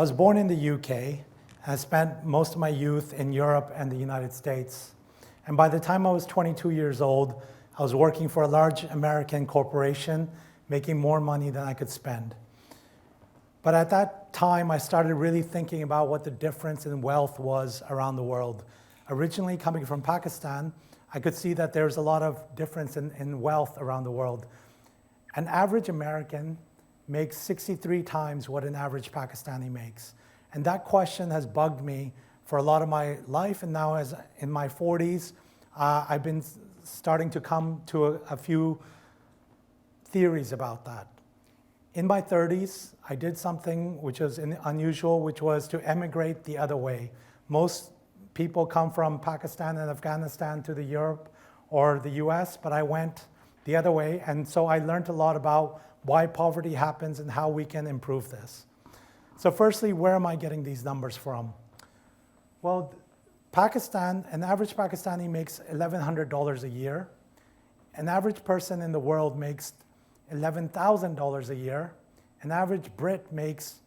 I was born in the UK. I spent most of my youth in Europe and the United States. And by the time I was 22 years old, I was working for a large American corporation, making more money than I could spend. But at that time, I started really thinking about what the difference in wealth was around the world. Originally coming from Pakistan, I could see that there's a lot of difference in wealth around the world. An average American makes 63 times what an average Pakistani makes. And that question has bugged me for a lot of my life, and now as in my 40s, I've been starting to come to a few theories about that. In my 30s, I did something which was unusual, which was to emigrate the other way. Most people come from Pakistan and Afghanistan to Europe or the US, but I went the other way, and so I learned a lot about why poverty happens and how we can improve this. So firstly, where am I getting these numbers from? Well, Pakistan, an average Pakistani makes $1,100 a year. An average person in the world makes $11,000 a year. An average Brit makes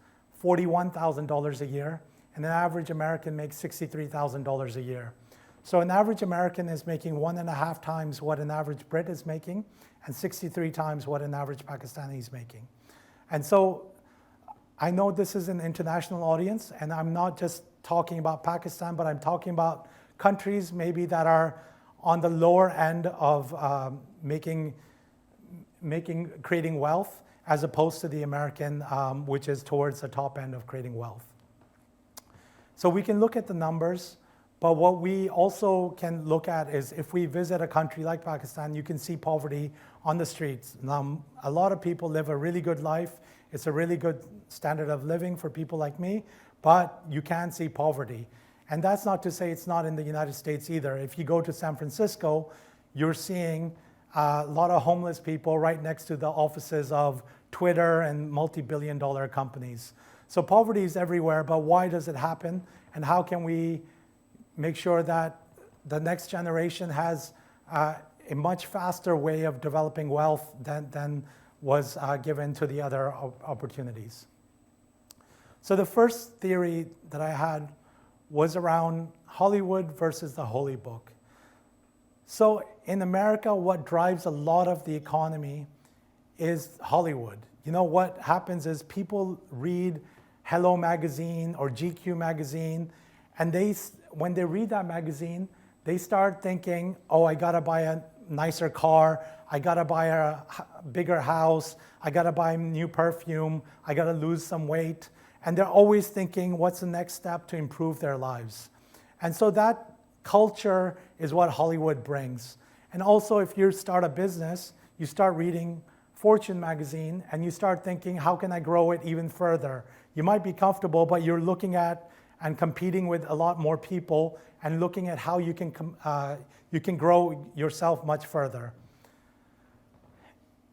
$41,000 a year. And an average American makes $63,000 a year. So an average American is making 1.5 times what an average Brit is making, and 63 times what an average Pakistani is making. And so I know this is an international audience, and I'm not just talking about Pakistan, but I'm talking about countries maybe that are on the lower end of creating wealth, as opposed to the American, which is towards the top end of creating wealth. So we can look at the numbers, but what we also can look at is if we visit a country like Pakistan, you can see poverty on the streets. A lot of people live a really good life. It's a really good standard of living for people like me, but you can see poverty. And that's not to say it's not in the United States either. If you go to San Francisco, you're seeing a lot of homeless people right next to the offices of Twitter and multi-billion-dollar companies. So poverty is everywhere, but why does it happen? And how can we make sure that the next generation has a much faster way of developing wealth than was given to the other opportunities? So the first theory that I had was around Hollywood versus the Holy Book. So in America, what drives a lot of the economy is Hollywood. You know, what happens is people read Hello magazine or GQ magazine, and when they read that magazine, they start thinking, oh, I gotta buy a nicer car, I gotta buy a bigger house, I gotta buy new perfume, I gotta lose some weight. And they're always thinking, what's the next step to improve their lives? And so that culture is what Hollywood brings. And also, if you start a business, you start reading Fortune magazine, and you start thinking, how can I grow it even further? You might be comfortable, but you're looking at and competing with a lot more people and looking at how you can grow yourself much further.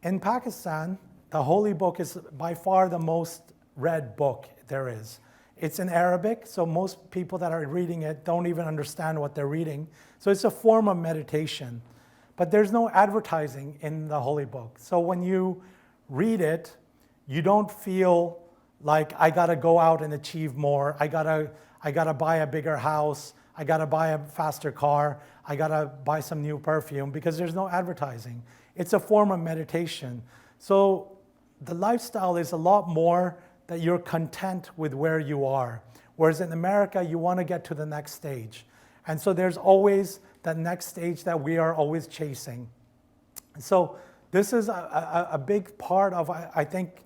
In Pakistan, the Holy Book is by far the most read book there is. It's in Arabic, so most people that are reading it don't even understand what they're reading. So it's a form of meditation. But there's no advertising in the Holy Book. So when you read it, you don't feel like I gotta go out and achieve more. I gotta buy a bigger house. I gotta buy a faster car. I gotta buy some new perfume, because there's no advertising. It's a form of meditation. So the lifestyle is a lot more that you're content with where you are. Whereas in America, you wanna get to the next stage. And so there's always that next stage that we are always chasing. So this is a big part of, I think,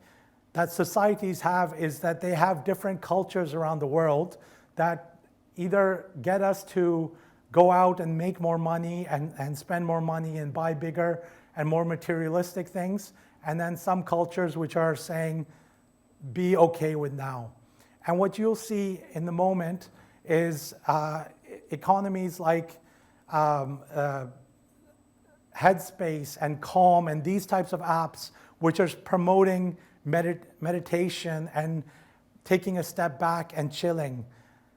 that societies have, is that they have different cultures around the world that either get us to go out and make more money and spend more money and buy bigger and more materialistic things, and then some cultures which are saying, be okay with now. And what you'll see in the moment is economies like Headspace and Calm and these types of apps, which are promoting meditation and taking a step back and chilling.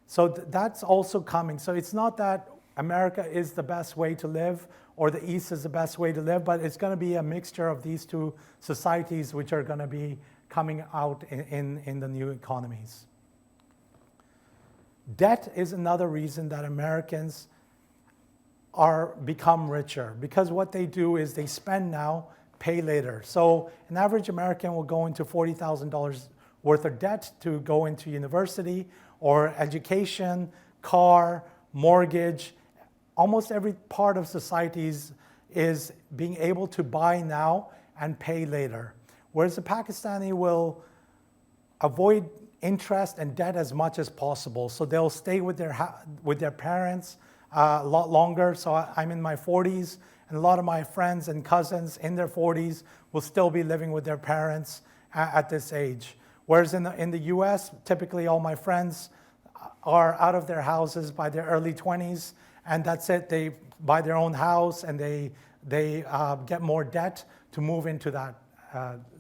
So that's also coming. So it's not that America is the best way to live or the East is the best way to live, but it's going to be a mixture of these two societies which are going to be coming out in the new economies. Debt is another reason that Americans become richer, because what they do is they spend now, pay later. So an average American will go into $40,000 worth of debt to go into university or education, car, mortgage. Almost every part of society is being able to buy now and pay later. Whereas the Pakistani will avoid interest and debt as much as possible. So they'll stay with their parents a lot longer. So I'm in my 40s, and a lot of my friends and cousins in their 40s will still be living with their parents at this age. Whereas in the US, typically all my friends are out of their houses by their early 20s, and that's it. They buy their own house, and they get more debt to move into that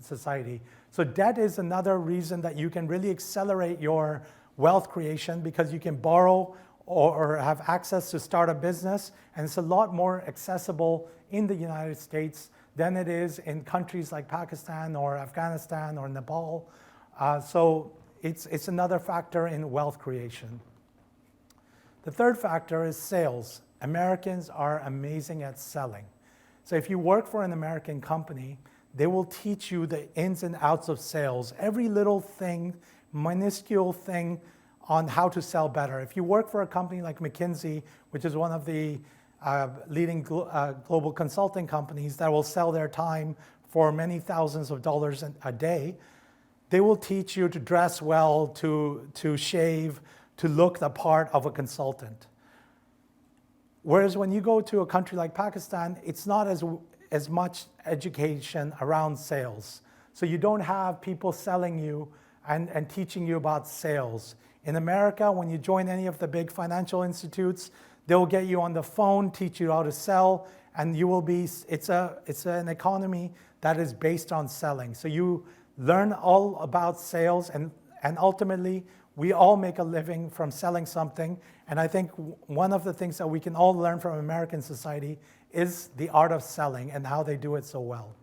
society. So debt is another reason that you can really accelerate your wealth creation, because you can borrow or have access to start a business, and it's a lot more accessible in the United States than it is in countries like Pakistan or Afghanistan or Nepal. So it's another factor in wealth creation. The third factor is sales. Americans are amazing at selling. So if you work for an American company, they will teach you the ins and outs of sales, every little thing, minuscule thing on how to sell better. If you work for a company like McKinsey, which is one of the leading global consulting companies that will sell their time for many thousands of dollars a day, they will teach you to dress well, to shave, to look the part of a consultant. Whereas when you go to a country like Pakistan, it's not as much education around sales. So you don't have people selling you and teaching you about sales. In America, when you join any of the big financial institutes, they'll get you on the phone, teach you how to sell, and you will be, it's an economy that is based on selling. So you learn all about sales, and ultimately, we all make a living from selling something. And I think one of the things that we can all learn from American society is the art of selling and how they do it so well.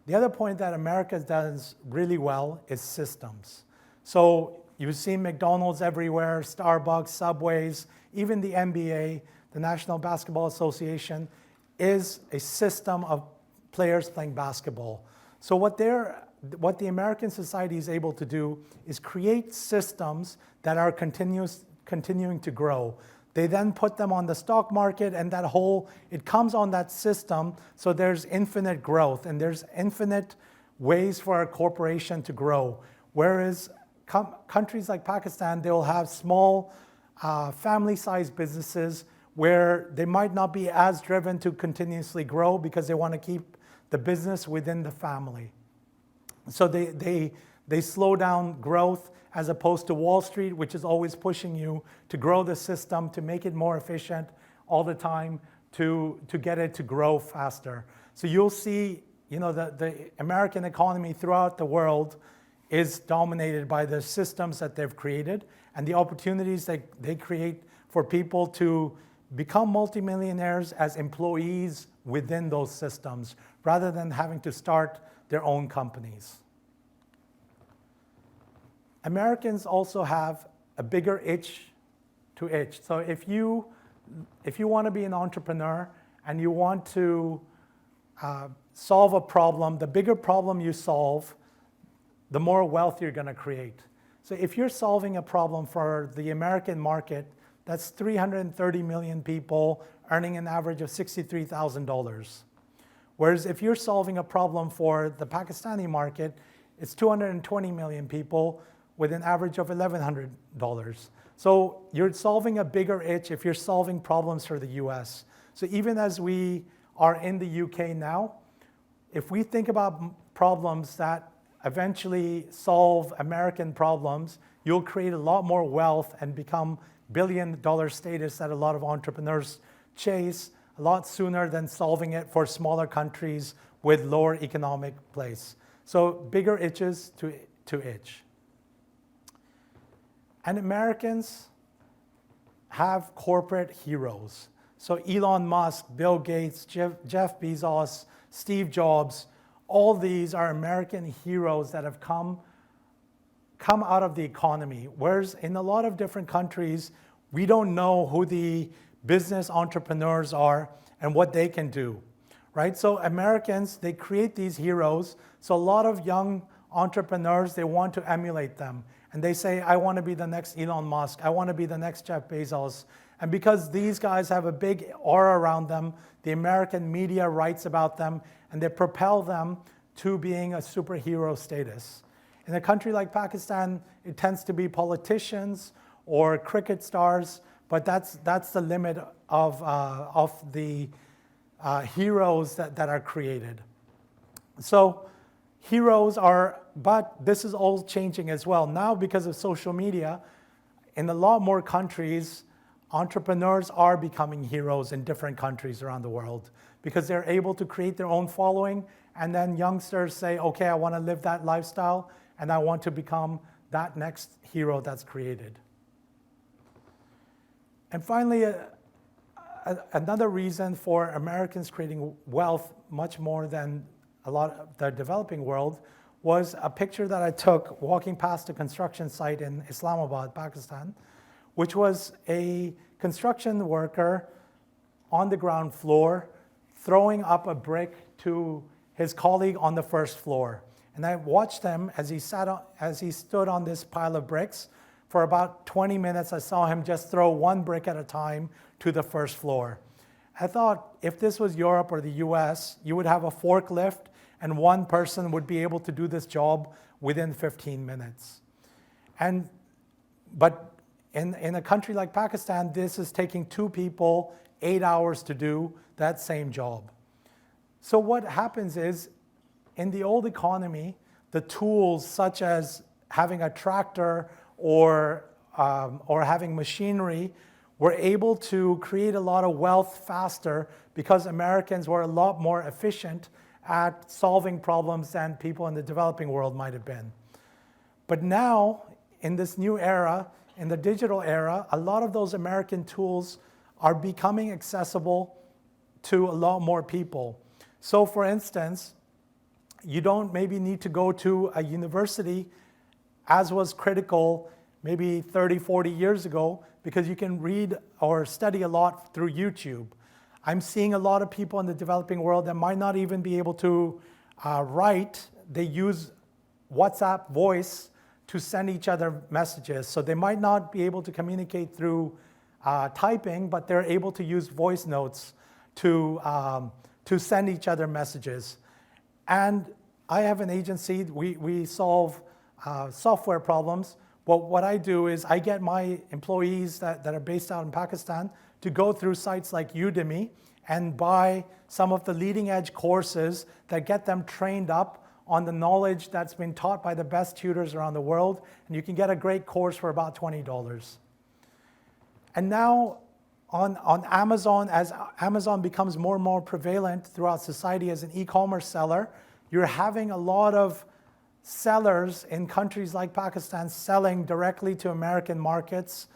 The other point that America does really well is systems. So you see McDonald's everywhere, Starbucks, Subways, even the NBA, the National Basketball Association, is a system of players playing basketball. So what the American society is able to do is create systems that are continuing to grow. They then put them on the stock market, and it comes on that system, so there's infinite growth, and there's infinite ways for a corporation to grow. Whereas countries like Pakistan, they will have small family-sized businesses where they might not be as driven to continuously grow because they want to keep the business within the family. So they slow down growth, as opposed to Wall Street, which is always pushing you to grow the system, to make it more efficient all the time, to get it to grow faster. So you'll see, the American economy throughout the world is dominated by the systems that they've created and the opportunities that they create for people to become multimillionaires as employees within those systems, rather than having to start their own companies. Americans also have a bigger itch to itch. So if you want to be an entrepreneur and you want to solve a problem, the bigger problem you solve, the more wealth you're going to create. So if you're solving a problem for the American market, that's 330 million people earning an average of $63,000. Whereas if you're solving a problem for the Pakistani market, it's 220 million people with an average of $1,100. So you're solving a bigger itch if you're solving problems for the US. So even as we are in the UK now, if we think about problems that eventually solve American problems, you'll create a lot more wealth and become billion-dollar status that a lot of entrepreneurs chase a lot sooner than solving it for smaller countries with lower economic place. So bigger itches to itch. And Americans have corporate heroes. So Elon Musk, Bill Gates, Jeff Bezos, Steve Jobs, all these are American heroes that have come come out of the economy, whereas in a lot of different countries, we don't know who the business entrepreneurs are and what they can do, right? So Americans, they create these heroes. So a lot of young entrepreneurs, they want to emulate them. And they say, I want to be the next Elon Musk. I want to be the next Jeff Bezos. And because these guys have a big aura around them, the American media writes about them, and they propel them to being a superhero status. In a country like Pakistan, it tends to be politicians or cricket stars, but that's the limit of the heroes that are created. So heroes are, but this is all changing as well. Now, because of social media, in a lot more countries, entrepreneurs are becoming heroes in different countries around the world because they're able to create their own following, and then youngsters say, okay, I want to live that lifestyle, and I want to become that next hero that's created. And finally, another reason for Americans creating wealth much more than a lot of the developing world was a picture that I took walking past a construction site in Islamabad, Pakistan, which was a construction worker on the ground floor throwing up a brick to his colleague on the first floor. And I watched him as he stood on this pile of bricks. For about 20 minutes, I saw him just throw one brick at a time to the first floor. I thought if this was Europe or the US, you would have a forklift and one person would be able to do this job within 15 minutes. But in a country like Pakistan, this is taking 2 people 8 hours to do that same job. So what happens is, in the old economy, the tools such as having a tractor or having machinery were able to create a lot of wealth faster because Americans were a lot more efficient at solving problems than people in the developing world might have been. But now, in this new era, in the digital era, a lot of those American tools are becoming accessible to a lot more people. So for instance, you don't maybe need to go to a university as was critical maybe 30, 40 years ago, because you can read or study a lot through YouTube. I'm seeing a lot of people in the developing world that might not even be able to write. They use WhatsApp voice to send each other messages. So they might not be able to communicate through typing, but they're able to use voice notes to send each other messages. And I have an agency. We solve software problems. But what I do is I get my employees that are based out in Pakistan to go through sites like Udemy and buy some of the leading edge courses that get them trained up on the knowledge that's been taught by the best tutors around the world. And you can get a great course for about $20. And now on Amazon, as Amazon becomes more and more prevalent throughout society as an e-commerce seller, you're having a lot of sellers in countries like Pakistan selling directly to American markets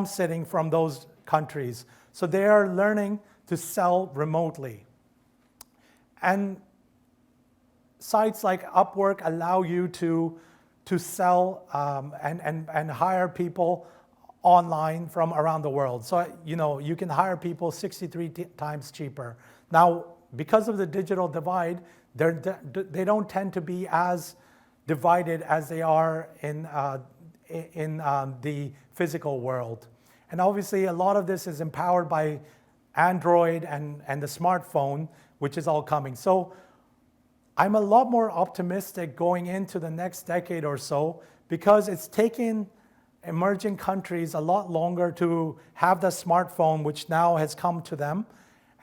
sitting from those countries. So they are learning to sell remotely. And sites like Upwork allow you to sell and hire people online from around the world. So you can hire people 63 times cheaper. Now, because of the digital divide, they don't tend to be as divided as they are in the physical world. And obviously, a lot of this is empowered by Android and the smartphone, which is all coming. So I'm a lot more optimistic going into the next decade or so, because it's taken emerging countries a lot longer to have the smartphone, which now has come to them,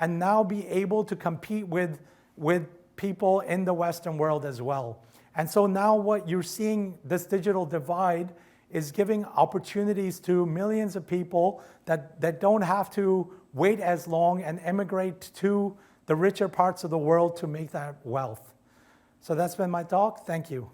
and now be able to compete with people in the Western world as well. And so now what you're seeing, this digital divide, is giving opportunities to millions of people that don't have to wait as long and emigrate to the richer parts of the world to make that wealth. So that's been my talk. Thank you.